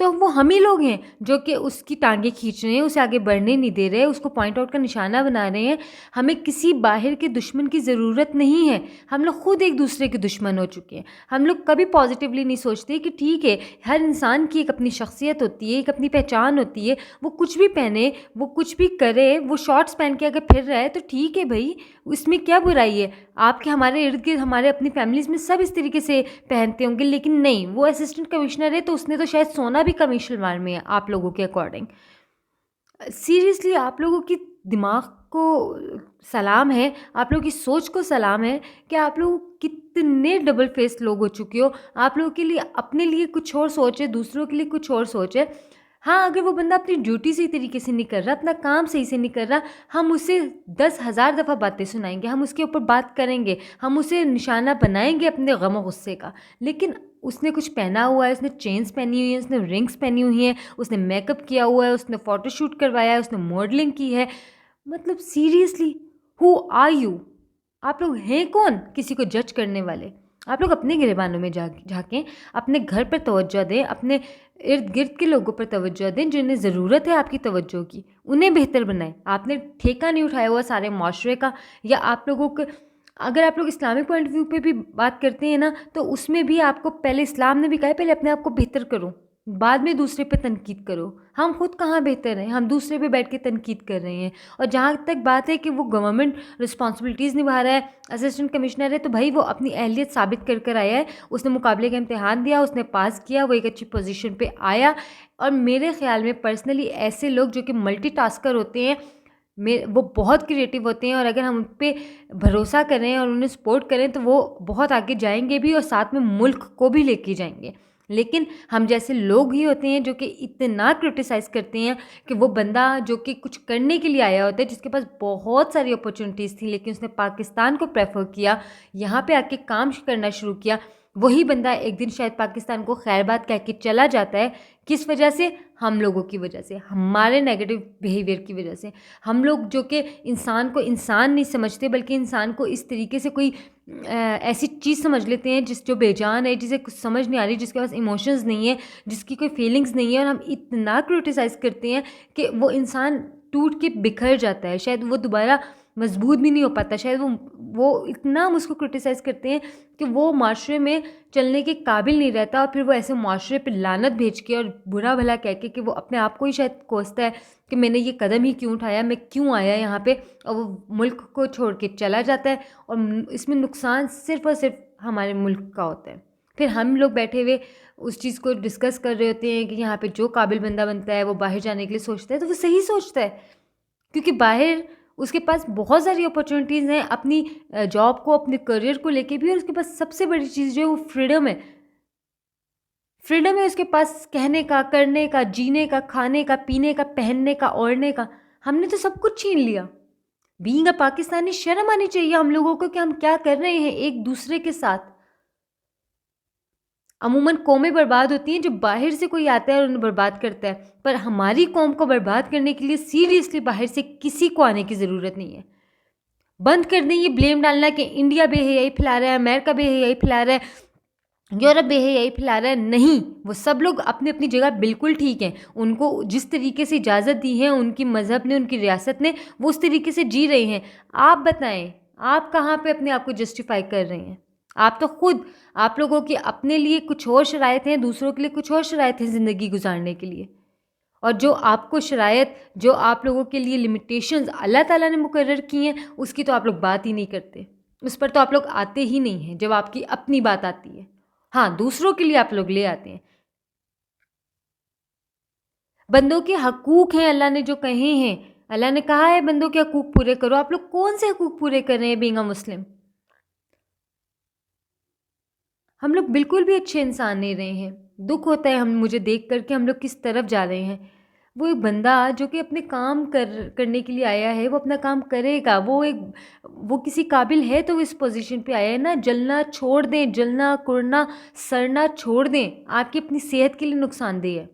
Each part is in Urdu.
تو وہ ہم ہی لوگ ہیں جو کہ اس کی ٹانگیں کھینچ رہے ہیں، اسے آگے بڑھنے نہیں دے رہے، اس کو پوائنٹ آؤٹ کا نشانہ بنا رہے ہیں۔ ہمیں کسی باہر کے دشمن کی ضرورت نہیں ہے، ہم لوگ خود ایک دوسرے کے دشمن ہو چکے ہیں۔ ہم لوگ کبھی پازیٹیولی نہیں سوچتے کہ ٹھیک ہے، ہر انسان کی ایک اپنی شخصیت ہوتی ہے، ایک اپنی پہچان ہوتی ہے، وہ کچھ بھی پہنے، وہ کچھ بھی کرے، وہ شارٹس پہن کے اگر پھر رہا ہے تو ٹھیک ہے بھائی، اس میں کیا برائی ہے؟ آپ کے ہمارے ارد گرد ہمارے اپنی فیملیز میں سب اس طریقے سے پہنتے ہوں گے، لیکن نہیں، وہ اسسٹنٹ کمشنر ہے تو اس نے تو شاید سونا بھی کم شلوار میں ہے آپ لوگوں کے اکارڈنگ۔ سیریسلی آپ لوگوں کی دماغ کو سلام ہے، آپ لوگوں کی سوچ کو سلام ہے کہ آپ لوگ کتنے ڈبل فیس لوگ ہو چکے ہو۔ آپ لوگوں کے لیے اپنے لیے کچھ اور سوچ ہے، دوسروں کے لیے کچھ اور سوچ ہے۔ ہاں، اگر وہ بندہ اپنی ڈیوٹی صحیح طریقے سے نہیں کر رہا، اپنا کام صحیح سے نہیں کر رہا، ہم اسے 10,000 دفعہ باتیں سنائیں گے، ہم اس کے اوپر بات کریں گے، ہم اسے نشانہ بنائیں گے اپنے غم و غصے کا۔ لیکن اس نے کچھ پہنا ہوا ہے، اس نے چینز پہنی ہوئی ہیں، اس نے رنگس پہنی ہوئی ہیں، اس نے میک اپ کیا ہوا ہے، اس نے فوٹو شوٹ کروایا ہے، اس نے ماڈلنگ کی ہے، مطلب سیریسلی ہو آر یو؟ آپ لوگ ہیں کون کسی کو جج کرنے والے؟ آپ لوگ اپنے گریبانوں میں جھانکیں، اپنے گھر پر توجہ دیں، اپنے ارد گرد کے لوگوں پر توجہ دیں جنہیں ضرورت ہے آپ کی توجہ کی، انہیں بہتر بنائیں۔ آپ نے ٹھیکہ نہیں اٹھایا ہوا سارے معاشرے کا، یا آپ لوگوں کو اگر آپ لوگ اسلامک پوائنٹ آف ویو پہ بھی بات کرتے ہیں نا، تو اس میں بھی آپ کو پہلے اسلام نے بھی کہا ہے پہلے اپنے آپ کو بہتر کرو، بعد میں دوسرے پہ تنقید کرو۔ ہم خود کہاں بہتر ہیں؟ ہم دوسرے پہ بیٹھ کے تنقید کر رہے ہیں۔ اور جہاں تک بات ہے کہ وہ گورنمنٹ رسپانسبلٹیز نبھا رہا ہے، اسسٹنٹ کمشنر ہے، تو بھائی وہ اپنی اہلیت ثابت کر کر آیا ہے، اس نے مقابلے کا امتحان دیا، اس نے پاس کیا، وہ ایک اچھی پوزیشن پہ آیا۔ اور میرے خیال میں پرسنلی ایسے لوگ جو کہ ملٹی ٹاسکر ہوتے ہیں، وہ بہت کریٹیو ہوتے ہیں، اور اگر ہم ان پہ بھروسہ کریں اور انہیں سپورٹ کریں تو وہ بہت آگے جائیں گے بھی، اور ساتھ میں ملک کو بھی لے کے جائیں گے۔ لیکن ہم جیسے لوگ ہی ہوتے ہیں جو کہ اتنا کرٹیسائز کرتے ہیں کہ وہ بندہ جو کہ کچھ کرنے کے لیے آیا ہوتا ہے، جس کے پاس بہت ساری اپرچونیٹیز تھیں لیکن اس نے پاکستان کو پریفر کیا، یہاں پہ آ کے کام کرنا شروع کیا، وہی بندہ ایک دن شاید پاکستان کو خیر بات کہہ کے چلا جاتا ہے۔ کس وجہ سے؟ ہم لوگوں کی وجہ سے، ہمارے نیگیٹو بیہیویئر کی وجہ سے۔ ہم لوگ جو کہ انسان کو انسان نہیں سمجھتے، بلکہ انسان کو اس طریقے سے کوئی ایسی چیز سمجھ لیتے ہیں جو بے جان ہے، جسے کچھ سمجھ نہیں آ رہی، جس کے پاس ایموشنز نہیں ہے، جس کی کوئی فیلنگز نہیں ہے، اور ہم اتنا کرٹیسائز کرتے ہیں کہ وہ انسان ٹوٹ کے بکھر جاتا ہے، شاید وہ دوبارہ مضبوط بھی نہیں ہو پاتا، شاید وہ اتنا ہم اس کو کرٹیسائز کرتے ہیں کہ وہ معاشرے میں چلنے کے قابل نہیں رہتا، اور پھر وہ ایسے معاشرے پہ لعنت بھیج کے اور برا بھلا کہہ کے کہ وہ اپنے آپ کو ہی شاید کوستا ہے کہ میں نے یہ قدم ہی کیوں اٹھایا، میں کیوں آیا یہاں پہ، اور وہ ملک کو چھوڑ کے چلا جاتا ہے، اور اس میں نقصان صرف اور صرف ہمارے ملک کا ہوتا ہے۔ پھر ہم لوگ بیٹھے ہوئے اس چیز کو ڈسکس کر رہے ہوتے ہیں کہ یہاں پہ جو قابل بندہ بنتا ہے وہ باہر جانے کے لیے سوچتا ہے، تو وہ صحیح سوچتا ہے، کیونکہ باہر اس کے پاس بہت ساری اپرچونیٹیز ہیں اپنی جاب کو، اپنے کریئر کو لے کے بھی، اور اس کے پاس سب سے بڑی چیز جو ہے وہ فریڈم ہے۔ فریڈم ہے اس کے پاس، کہنے کا، کرنے کا، جینے کا، کھانے کا، پینے کا، پہننے کا، اوڑھنے کا۔ ہم نے تو سب کچھ چھین لیا۔ بینگ اے پاکستانی شرم آنی چاہیے ہم لوگوں کو کہ ہم کیا کر رہے ہیں ایک دوسرے کے ساتھ۔ عموماً قومیں برباد ہوتی ہیں جب باہر سے کوئی آتا ہے اور انہیں برباد کرتا ہے، پر ہماری قوم کو برباد کرنے کے لیے سیریسلی باہر سے کسی کو آنے کی ضرورت نہیں ہے۔ بند کر دیں یہ بلیم ڈالنا کہ انڈیا بے حیائی پھیلا رہا ہے، امریکہ بے حیائی پھیلا رہا ہے، یورپ بے حیائی پھیلا رہا ہے۔ نہیں، وہ سب لوگ اپنی اپنی جگہ بالکل ٹھیک ہیں، ان کو جس طریقے سے اجازت دی ہے ان کی مذہب نے، ان کی ریاست نے، وہ اس طریقے سے جی رہے ہیں۔ آپ بتائیں، آپ کہاں پہ اپنے آپ کو جسٹیفائی کر رہے ہیں؟ آپ تو خود، آپ لوگوں کے اپنے لیے کچھ اور شرائط ہیں، دوسروں کے لیے کچھ اور شرائط ہیں زندگی گزارنے کے لیے، اور جو آپ کو شرائط، جو آپ لوگوں کے لیے لمیٹیشنز اللہ تعالیٰ نے مقرر کی ہیں، اس کی تو آپ لوگ بات ہی نہیں کرتے، اس پر تو آپ لوگ آتے ہی نہیں ہیں جب آپ کی اپنی بات آتی ہے۔ ہاں، دوسروں کے لیے آپ لوگ لے آتے ہیں۔ بندوں کے حقوق ہیں اللہ نے جو کہے ہیں، اللہ نے کہا ہے بندوں کے حقوق پورے کرو، آپ لوگ کون سے حقوق پورے کر رہے ہیں بینگ اے مسلم؟ ہم لوگ بالکل بھی اچھے انسان نہیں رہے ہیں۔ دکھ ہوتا ہے مجھے دیکھ کر کہ ہم لوگ کس طرف جا رہے ہیں۔ وہ ایک بندہ جو کہ اپنے کام کرنے کے لیے آیا ہے، وہ اپنا کام کرے گا، وہ کسی قابل ہے تو وہ اس پوزیشن پہ آیا ہے نا۔ جلنا چھوڑ دیں، جلنا، کڑنا، سڑنا چھوڑ دیں، آپ کی اپنی صحت کے لیے نقصان دہ ہے۔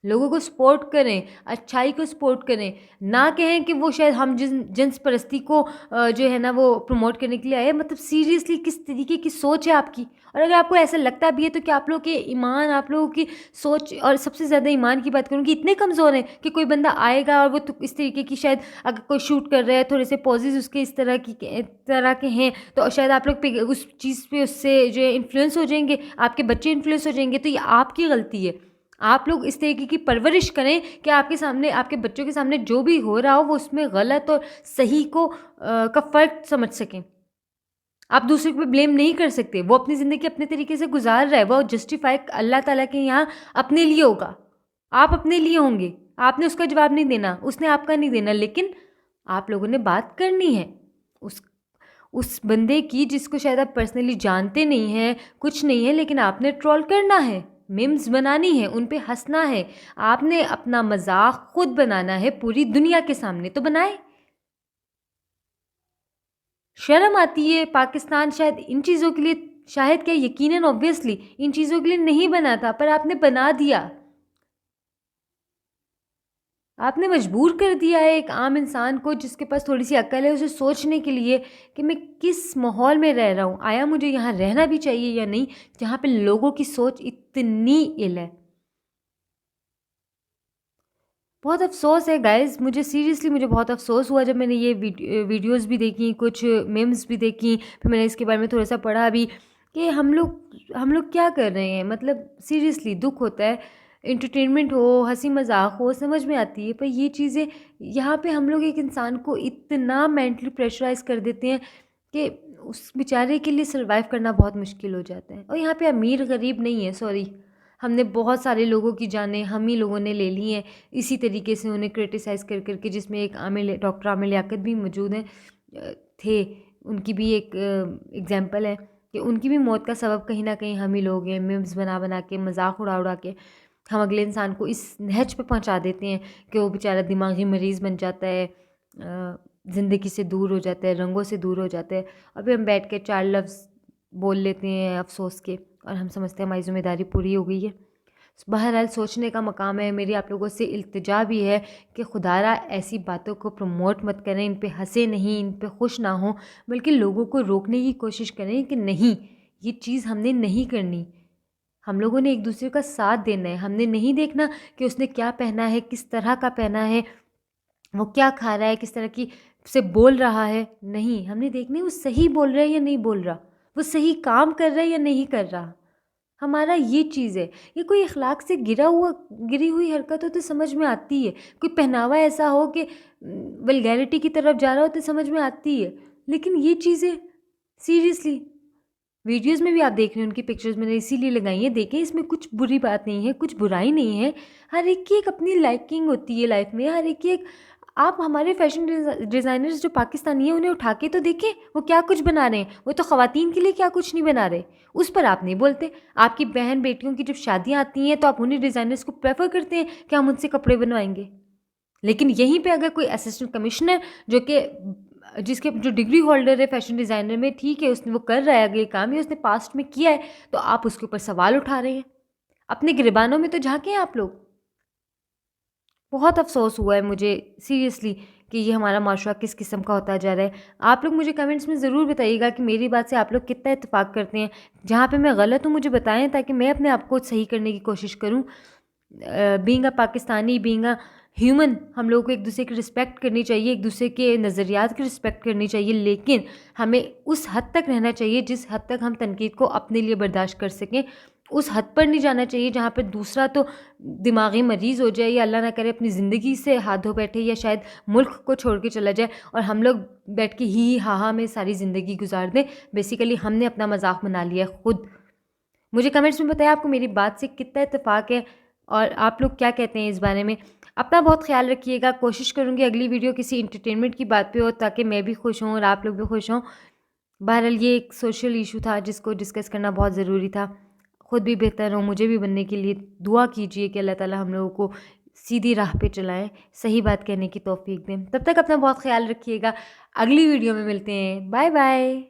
لوگوں کو سپورٹ کریں، اچھائی کو سپورٹ کریں، نہ کہیں کہ وہ شاید ہم جنس پرستی کو جو ہے نا وہ پروموٹ کرنے کے لیے آئے. مطلب سیریسلی کس طریقے کی سوچ ہے آپ کی؟ اور اگر آپ کو ایسا لگتا بھی ہے تو کیا آپ لوگوں کے ایمان، آپ لوگوں کی سوچ، اور سب سے زیادہ ایمان کی بات کروں گی، اتنے کمزور ہیں کہ کوئی بندہ آئے گا اور وہ تو اس طریقے کی، شاید اگر کوئی شوٹ کر رہا ہے تھوڑے سے پوزز اس کے اس طرح کے ہیں تو شاید آپ لوگ پہ اس چیز پہ اس سے جو ہے انفلوئنس ہو جائیں گے، آپ کے بچے انفلوئنس ہو جائیں گے. تو یہ آپ کی غلطی ہے. آپ لوگ اس طریقے کی پرورش کریں کہ آپ کے سامنے، آپ کے بچوں کے سامنے جو بھی ہو رہا ہو وہ اس میں غلط اور صحیح کا فرق سمجھ سکیں. آپ دوسرے پہ بلیم نہیں کر سکتے. وہ اپنی زندگی اپنے طریقے سے گزار رہا ہے، وہ جسٹیفائی اللہ تعالیٰ کے یہاں اپنے لیے ہوگا. آپ اپنے لیے ہوں گے، آپ نے اس کا جواب نہیں دینا، اس نے آپ کا نہیں دینا. لیکن آپ لوگوں نے بات کرنی ہے اس بندے کی جس کو شاید آپ پرسنلی جانتے نہیں ہیں، کچھ نہیں ہے، لیکن آپ نے ٹرول کرنا ہے، میمز بنانی ہے، ان پہ ہنسنا ہے. آپ نے اپنا مذاق خود بنانا ہے پوری دنیا کے سامنے، تو بنائے. شرم آتی ہے. پاکستان شاید ان چیزوں کے لیے، شاید کیا یقیناً اوبویسلی ان چیزوں کے لیے نہیں بنا تھا، پر آپ نے بنا دیا. آپ نے مجبور کر دیا ہے ایک عام انسان کو جس کے پاس تھوڑی سی عقل ہے، اسے سوچنے کے لیے کہ میں کس ماحول میں رہ رہا ہوں، آیا مجھے یہاں رہنا بھی چاہیے یا نہیں، جہاں پہ لوگوں کی سوچ اتنی اِل ہے. بہت افسوس ہے گائز، مجھے سیریسلی مجھے بہت افسوس ہوا جب میں نے یہ ویڈیوز بھی دیکھیں، کچھ میمز بھی دیکھیں، پھر میں نے اس کے بارے میں تھوڑا سا پڑھا بھی کہ ہم لوگ کیا کر رہے ہیں. مطلب سیریسلی دکھ ہوتا ہے. انٹرٹینمنٹ ہو، ہنسی مذاق ہو، سمجھ میں آتی ہے، پر یہ چیزیں یہاں پہ ہم لوگ ایک انسان کو اتنا مینٹلی پریشرائز کر دیتے ہیں کہ اس بیچارے کے لیے سروائیو کرنا بہت مشکل ہو جاتا ہے. اور یہاں پہ امیر غریب نہیں ہے، سوری، ہم نے بہت سارے لوگوں کی جانیں ہم ہی لوگوں نے لے لی ہیں اسی طریقے سے انہیں کرٹیسائز کر کر کے، جس میں ایک ڈاکٹر عامر لیاقت بھی موجود ہیں، تھے. ان کی بھی ایک اگزامپل ہے کہ ان کی بھی موت کا سبب کہیں نہ کہیں ہم ہی لوگ ہیں. میمز بنا بنا کے، مذاق اڑا کے ہم اگلے انسان کو اس نہج پہ پہنچا دیتے ہیں کہ وہ بیچارہ دماغی مریض بن جاتا ہے، زندگی سے دور ہو جاتا ہے، رنگوں سے دور ہو جاتا ہے. اور پھر ہم بیٹھ کے 4 لفظ بول لیتے ہیں افسوس کے، اور ہم سمجھتے ہیں ہماری ذمہ داری پوری ہو گئی ہے. بہرحال سوچنے کا مقام ہے. میری آپ لوگوں سے التجا بھی ہے کہ خدارا ایسی باتوں کو پروموٹ مت کریں، ان پہ ہنسے نہیں، ان پہ خوش نہ ہوں، بلکہ لوگوں کو روکنے کی کوشش کریں کہ نہیں، یہ چیز ہم نے نہیں کرنی. ہم لوگوں نے ایک دوسرے کا ساتھ دینا ہے. ہم نے نہیں دیکھنا کہ اس نے کیا پہنا ہے، کس طرح کا پہنا ہے، وہ کیا کھا رہا ہے، کس طرح کی سے بول رہا ہے. نہیں، ہم نے دیکھنا ہے وہ صحیح بول رہا ہے یا نہیں بول رہا، وہ صحیح کام کر رہا ہے یا نہیں کر رہا. ہمارا یہ چیز ہے. یہ کوئی اخلاق سے گری ہوئی حرکت ہو تو سمجھ میں آتی ہے، کوئی پہناوا ایسا ہو کہ ولگیرٹی کی طرف جا رہا ہو تو سمجھ میں آتی ہے. لیکن یہ چیزیں سیریسلی ویڈیوز میں بھی آپ دیکھ رہے ہیں، ان کی پکچرز میں نے اسی لیے لگائی ہیں. دیکھیں، اس میں کچھ بری بات نہیں ہے، کچھ برائی نہیں ہے. ہر ایک کی ایک اپنی لائکنگ ہوتی ہے لائف میں، ہر ایک کی ایک. آپ ہمارے فیشن ڈیزائنرز جو پاکستانی ہیں انہیں اٹھا کے تو دیکھیں وہ کیا کچھ بنا رہے ہیں. وہ تو خواتین کے لیے کیا کچھ نہیں بنا رہے، اس پر آپ نہیں بولتے. آپ کی بہن بیٹیوں کی جب شادیاں آتی ہیں تو آپ انہیں ڈیزائنرز کو پریفر کرتے ہیں کہ ہم ان سے کپڑے بنوائیں گے. لیکن یہیں پہ اگر کوئی اسسٹنٹ کمشنر جس کے جو ڈگری ہولڈر ہے فیشن ڈیزائنر میں، ٹھیک ہے، اس نے وہ کر رہا ہے اگلے کام، یا اس نے پاسٹ میں کیا ہے، تو آپ اس کے اوپر سوال اٹھا رہے ہیں. اپنے گریبانوں میں تو جھانکیں آپ لوگ. بہت افسوس ہوا ہے مجھے سیریسلی کہ یہ ہمارا معاشرہ کس قسم کا ہوتا جا رہا ہے. آپ لوگ مجھے کمنٹس میں ضرور بتائیے گا کہ میری بات سے آپ لوگ کتنا اتفاق کرتے ہیں. جہاں پہ میں غلط ہوں مجھے بتائیں تاکہ میں اپنے آپ کو صحیح کرنے کی کوشش کروں. Being a Pakistani, being a human, ہم لوگوں کو ایک دوسرے کی رسپیکٹ کرنی چاہیے، ایک دوسرے کے نظریات کی رسپیکٹ کرنی چاہیے، لیکن ہمیں اس حد تک رہنا چاہیے جس حد تک ہم تنقید کو اپنے لیے برداشت کر سکیں. اس حد پر نہیں جانا چاہیے جہاں پر دوسرا تو دماغی مریض ہو جائے، یا اللہ نہ کرے اپنی زندگی سے ہاتھ دھو بیٹھے، یا شاید ملک کو چھوڑ کے چلا جائے، اور ہم لوگ بیٹھ کے ہی ہاں میں ساری زندگی گزار دیں. بیسیکلی ہم نے اپنا مذاق بنا لیا ہے خود. مجھے کمنٹس میں بتائیں آپ کو میری بات سے کتنا اتفاق ہے، اور آپ لوگ کیا کہتے ہیں اس بارے میں. اپنا بہت خیال رکھیے گا. کوشش کروں گی اگلی ویڈیو کسی انٹرٹینمنٹ کی بات پہ ہو تاکہ میں بھی خوش ہوں اور آپ لوگ بھی خوش ہوں. بہرحال یہ ایک سوشل ایشو تھا جس کو ڈسکس کرنا بہت ضروری تھا. خود بھی بہتر ہوں، مجھے بھی بننے کے لیے دعا کیجیے کہ اللہ تعالیٰ ہم لوگوں کو سیدھی راہ پہ چلائیں، صحیح بات کہنے کی توفیق دیں. تب تک اپنا بہت خیال رکھیے گا. اگلی ویڈیو میں ملتے ہیں. Bye bye.